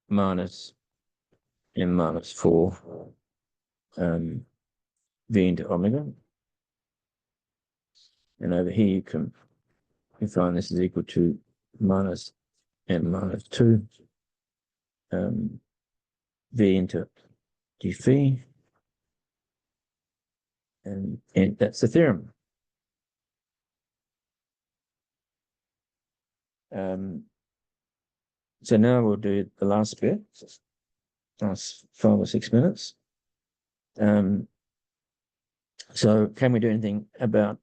minus m minus 4 V into omega. And over here you find this is equal to minus and minus 2 v into d phi, and that's the theorem. So now we'll do the last bit, last 5 or 6 minutes. So can we do anything about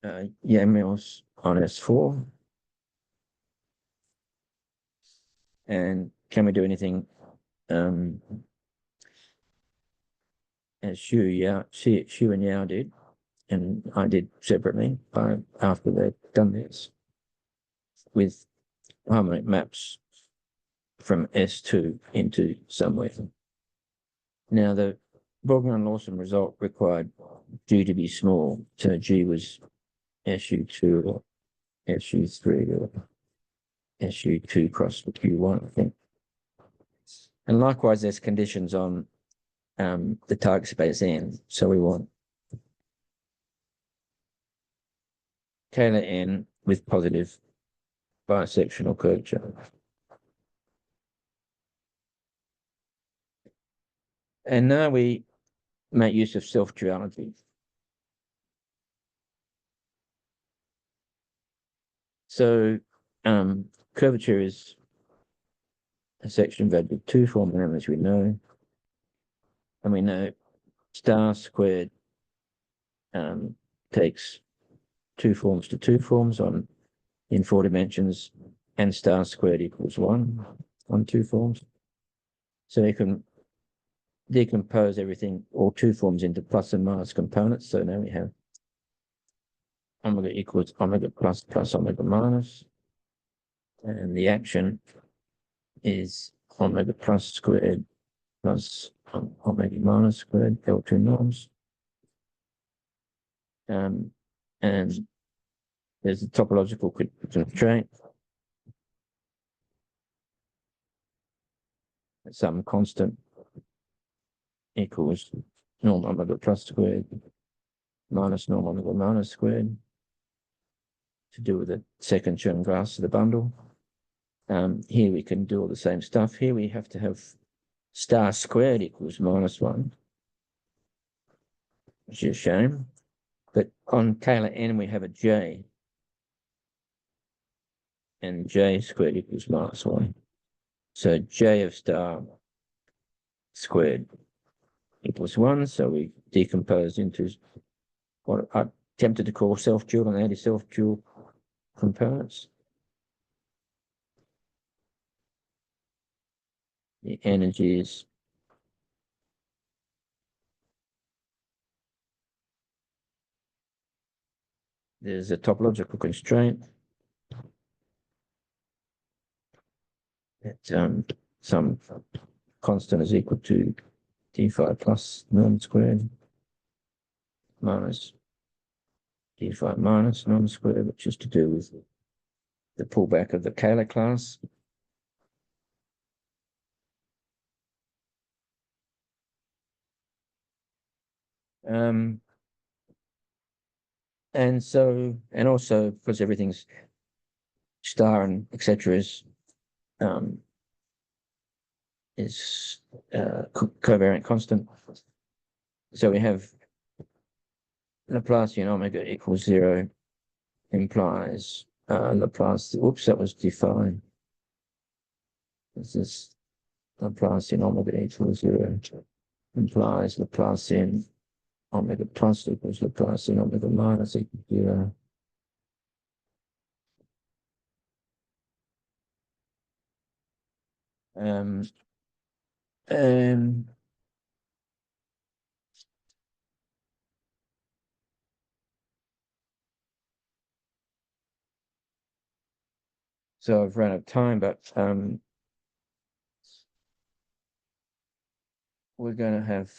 YAMLs on S4? And can we do anything as Xu and Yao did, and I did separately after they'd done this, with harmonic maps from S2 into somewhere. Now, the Borgnine-Lawson result required G to be small, so G was SU2 or SU3 or SU2 cross Q1, I think. And likewise, there's conditions on the target space N. So we want Taylor N with positive bisectional curvature. And now we make use of self-duality. So curvature is a section vector with 2 formulae, as we know. And we know star squared takes 2 forms to 2 forms in 4 dimensions, and star squared equals 1 on 2 forms. So you can decompose everything, all 2 forms, into plus and minus components. So now we have omega equals omega plus plus omega minus. And the action is omega plus squared plus omega minus squared, L2 norms. And there's a topological constraint. Some constant equals norm omega plus squared minus norm omega minus squared, to do with the second Schoengrass of the bundle. Here we can do all the same stuff. Here we have to have star squared equals minus 1, which is a shame. But on Taylor N, we have a J, and J squared equals minus 1. So J of star squared equals 1. So we decompose into what I attempted to call self-dual and anti-self-dual components. The energies there's a topological constraint that some constant is equal to d phi plus norm squared minus d phi minus norm squared, which is to do with the pullback of the Kähler class. And also because everything's star and etc. is covariant constant. So we have Laplacian omega equals 0 implies Laplace. Oops, that was defined. This is Laplacian omega equals 0 implies Laplacian omega plus equals Laplacian omega minus equals 0. So I've run out of time, but we're going to have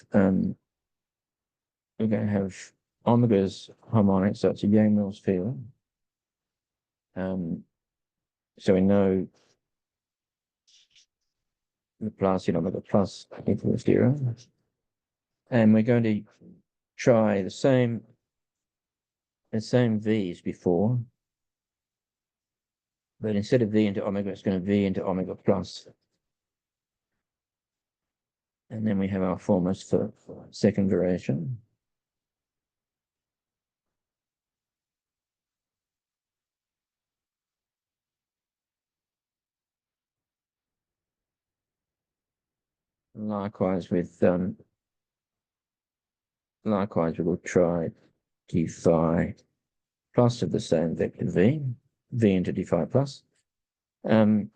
omega's harmonic, so it's a Yang-Mills field. So we know Laplacian omega plus equals 0. And we're going to try the same the same v as before, but instead of v into omega, it's going to v into omega plus. And then we have our formulas for second variation. Likewise we will try d phi plus of the same vector v into d phi plus. And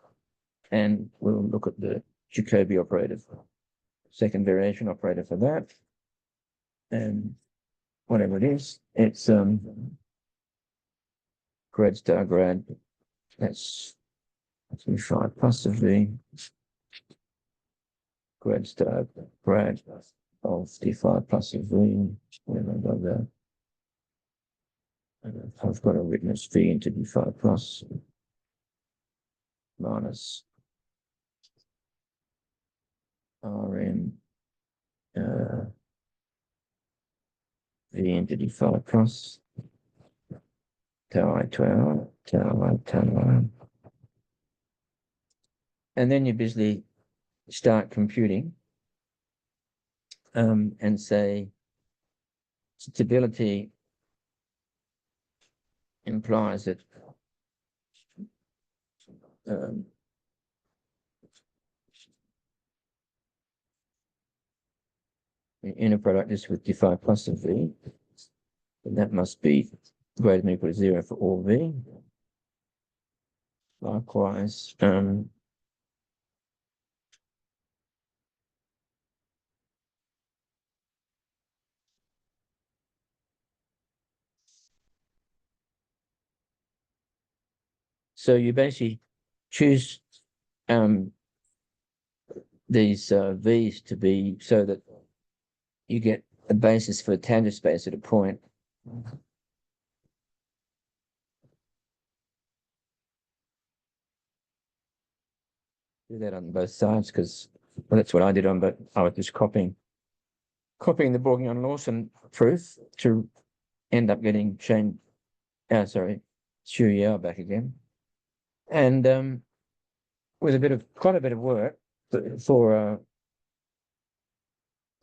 we'll look at the Jacobi operator, second variation operator for that. And whatever it is, it's grad star grad, that's d phi plus of v, grad star grad of d phi plus of v, whatever I got there. And I've got it written as v into d phi plus minus Rn v into d phi plus tau I tau I tau I. And then you basically start computing and say stability implies that the inner product is with d phi plus of v, and that must be greater than or equal to 0 for all v. Likewise, so you basically choose these v's to be so that you get a basis for a tangent space at a point. Do that on both sides because that's what I did on, but I was just copying the Bourguignon-Lawson proof to end up getting Shane, Xu back again. And with quite a bit of work for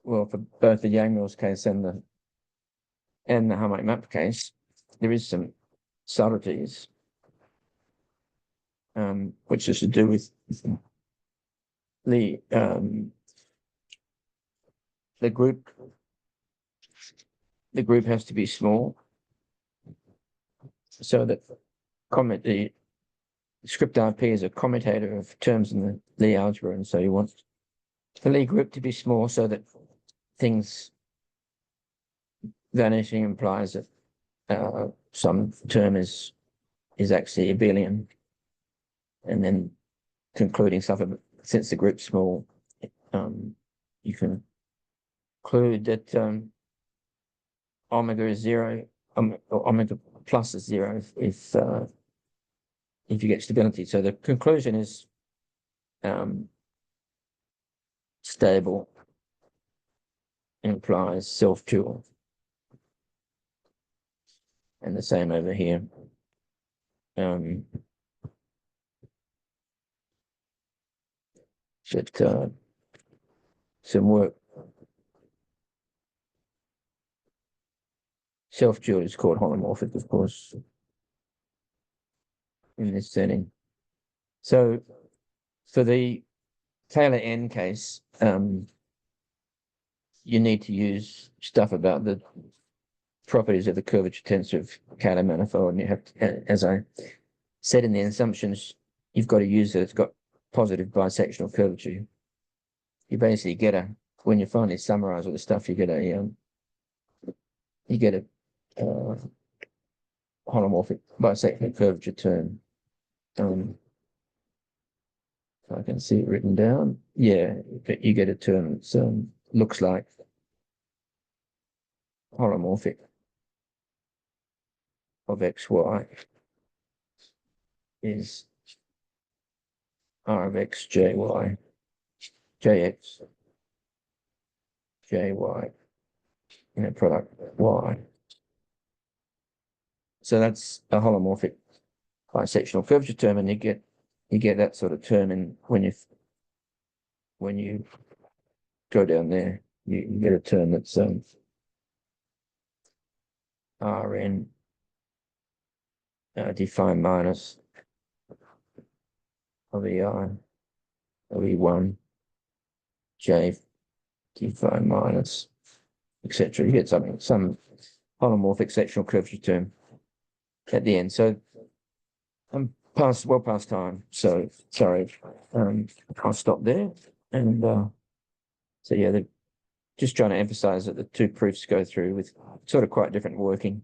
for both the Yang-Mills case and the harmonic map case, there is some subtleties, which is to do with the group. The group has to be small so that the script RP is a commutator of terms in the Lie algebra, and so you want the Lie group to be small so that things vanishing implies that some term is actually abelian, and then concluding stuff since the group's small, you can conclude that omega is 0, omega plus is 0 if you get stability. So the conclusion is stable implies self-dual. And the same over here. Some work. Self-dual is called holomorphic, of course, in this setting. So for the Taylor N case, you need to use stuff about the properties of the curvature tensor of Kähler manifold, and you have to, as I said in the assumptions, you've got to use that it's got positive bisectional curvature. You basically get when you finally summarize all the stuff, you get a holomorphic bisectional curvature term. If I can see it written down, yeah, you get a term that looks like holomorphic of xy is R of x jy jx jy in a product y. So that's a holomorphic bisectional curvature term, and you get that sort of term in when you go down there, you get a term that's Rn defined minus of EI of E1 J defined minus etc. You get some holomorphic sectional curvature term at the end. So I'm well past time. So sorry. I'll stop there. And so yeah, they're just trying to emphasize that the two proofs go through with sort of quite different working,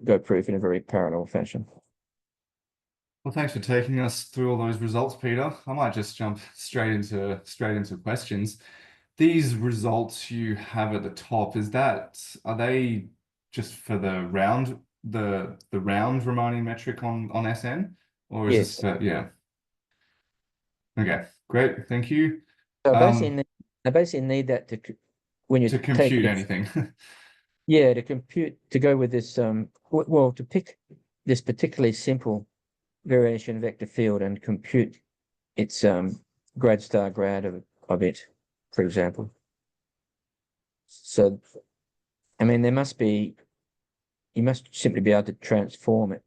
go proof in a very parallel fashion. Well, thanks for taking us through all those results, Peter. I might just jump straight into questions. These results you have at the top, are they just for the round remaining metric on SN? Or is this Yes. for, yeah. Okay, great, thank you. So Um, I basically need that when you to take compute this, anything. yeah, to go with this, well, to pick this particularly simple variation vector field and compute its grad star grad of it, for example. So, I mean, you must simply be able to transform it.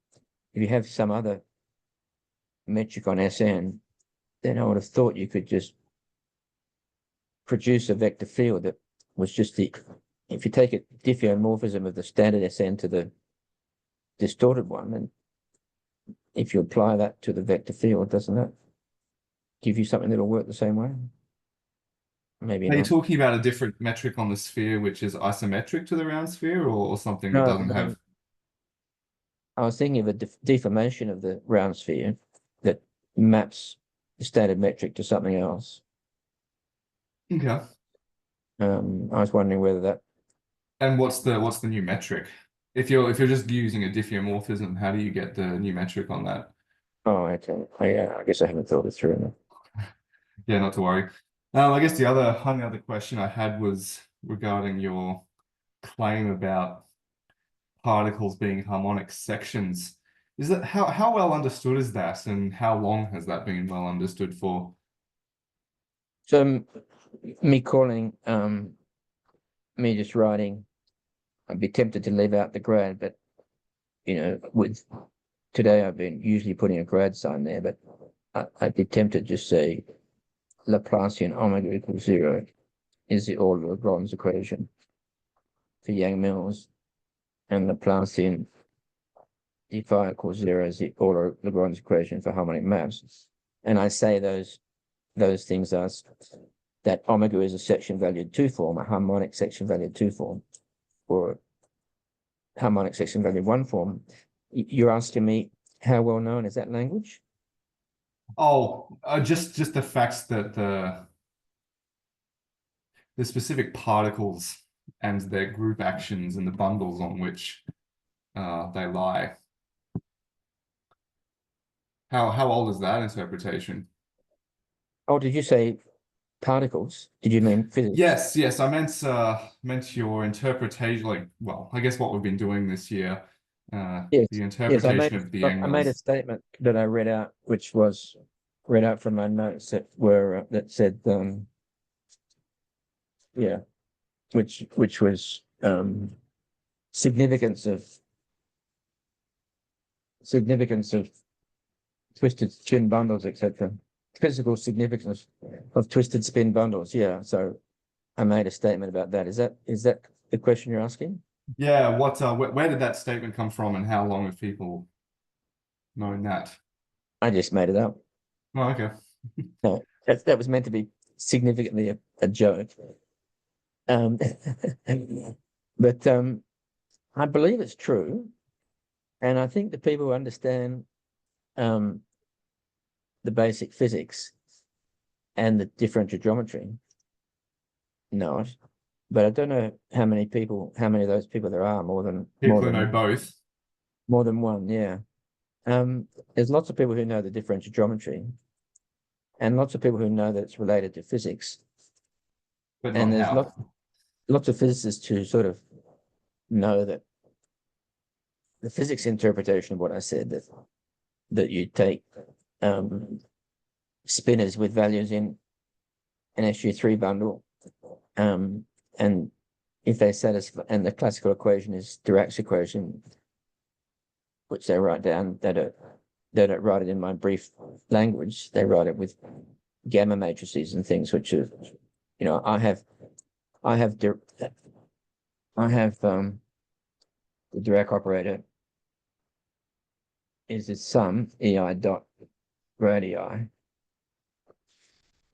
If you have some other metric on SN, then I would have thought you could just produce a vector field that was just if you take a diffeomorphism of the standard SN to the distorted one, and if you apply that to the vector field, doesn't that give you something that'll work the same way? Maybe Are you not. talking about a different metric on the sphere which is isometric to the round sphere, or something that No, doesn't have? I was thinking of a deformation of the round sphere that maps the standard metric to something else. Okay. I was wondering whether that. And what's the new metric? If you're just using a diffeomorphism, how do you get the new metric on that? Oh, okay. I guess I haven't thought it through enough. Yeah, not to worry. I guess the only other question I had was regarding your claim about particles being harmonic sections. Is that how well understood is that, and how long has that been well understood for? So me calling, me just writing, I'd be tempted to leave out the grad, but with today I've been usually putting a grad sign there, but I'd be tempted to just say Laplacian omega equals 0 is the order of Lagrange's equation for Yang-Mills, and Laplacian d phi equals 0 is the order of Lagrange's equation for harmonic maps. And I say those things are that omega is a section valued 2 form, a harmonic section valued 2 form, or harmonic section valued 1 form. You're asking me how well known is that language? Oh, just the facts that the specific particles and their group actions and the bundles on which they lie. How old is that interpretation? Oh, did you say particles? Did you mean physics? Yes, I meant your interpretation. Like, well, I guess what we've been doing this year, Yes, the yes. interpretation of the I made a Yang-Mills. statement that I read out, which was read out from my notes that said yeah, which was significance of twisted spin bundles, etc. Physical significance of twisted spin bundles. Yeah. So I made a statement about that. Is that the question you're asking? Yeah, where did that statement come from, and how long have people known that? I just made it up. Oh, okay. No, that was meant to be significantly a joke. Um, but I believe it's true, and I think the people who understand um, the basic physics and the differential geometry know it. But I don't know how many of those people there are, People who know both. more than one. Yeah. There's lots of people who know the differential geometry, and lots of people who know that it's related to physics, But and not there's how. lots of physicists who sort of know that the physics interpretation of what I said, that you take spinors with values in an SU3 bundle, and if they satisfy, and the classical equation is Dirac's equation, which they write down. They don't write it in my brief language. They write it with gamma matrices and things, which are, I have the Dirac operator is its sum EI dot radii,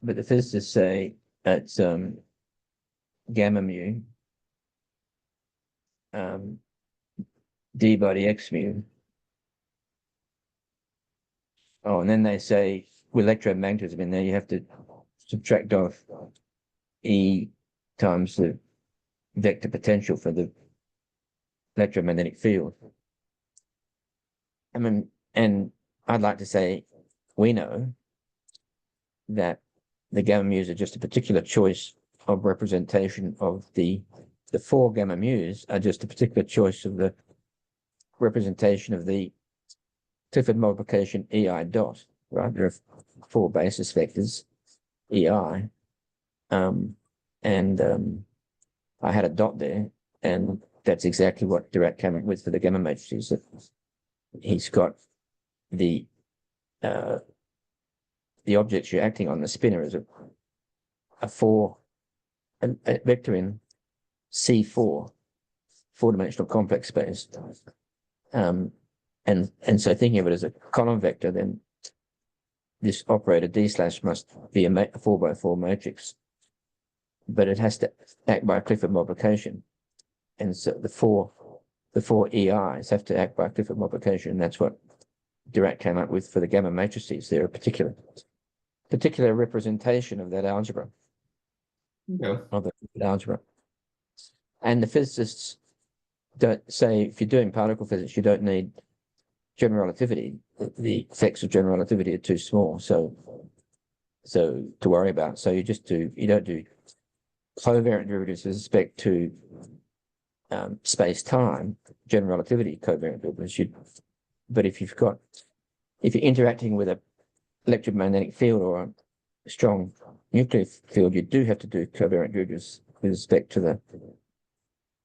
but the physicists say it's gamma mu d by dx mu. Oh, and then they say with electromagnetism in there, you have to subtract off E times the vector potential for the electromagnetic field. I mean, and I'd like to say we know that the gamma mu's are just a particular choice of representation of the four gamma mu's are just a particular choice of the representation of the Clifford multiplication EI dot, right? There are four basis vectors, EI. I had a dot there, and that's exactly what Dirac came up with for the gamma matrices. He's got the objects you're acting on, the spinor, is a vector in C4, four-dimensional complex space. And so thinking of it as a column vector, then this operator D slash must be a 4x4 matrix, but it has to act by Clifford multiplication. And so the four EIs have to act by Clifford multiplication. And that's what Dirac came up with for the gamma matrices. They're a particular representation of that algebra. Yeah. Of the algebra. And the physicists don't say, if you're doing particle physics, you don't need general relativity. The effects of general relativity are too small, so to worry about. So you don't do covariant derivatives with respect to space-time, general relativity covariant derivatives. But if you're interacting with an electromagnetic field or a strong nuclear field, you do have to do covariant derivatives with respect to the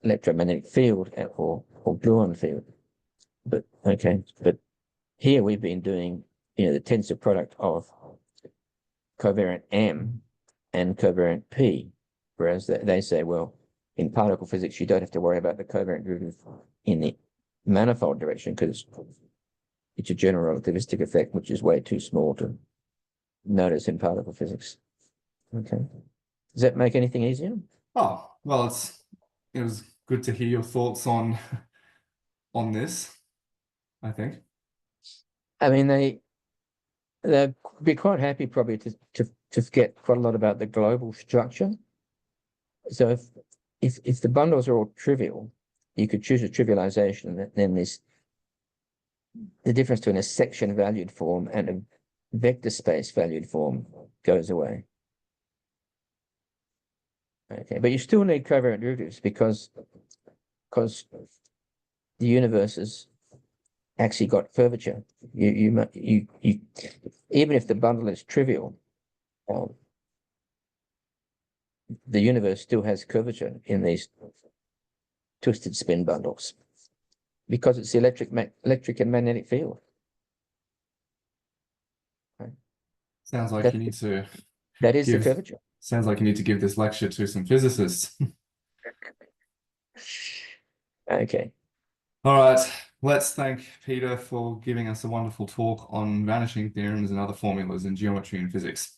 electromagnetic field or gluon field. But here we've been doing, the tensor product of covariant M and covariant P, whereas they say, well, in particle physics, you don't have to worry about the covariant derivative in the manifold direction because it's a general relativistic effect, which is way too small to notice in particle physics. Okay. Does that make anything easier? Oh, well, it was good to hear your thoughts on this, I think. I mean, they'd be quite happy probably to forget quite a lot about the global structure. So if the bundles are all trivial, you could choose a trivialization, and then the difference between a section valued form and a vector space valued form goes away. Okay, but you still need covariant derivatives because the universe has actually got curvature. You even if the bundle is trivial, the universe still has curvature in these twisted spin bundles because it's the electric and magnetic field. Right. Sounds like you need to that is the curvature. Sounds like you need to give this lecture to some physicists. Okay. All right. Let's thank Peter for giving us a wonderful talk on vanishing theorems and other formulas in geometry and physics.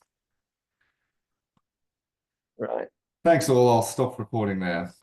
Right. Thanks all. I'll stop recording there.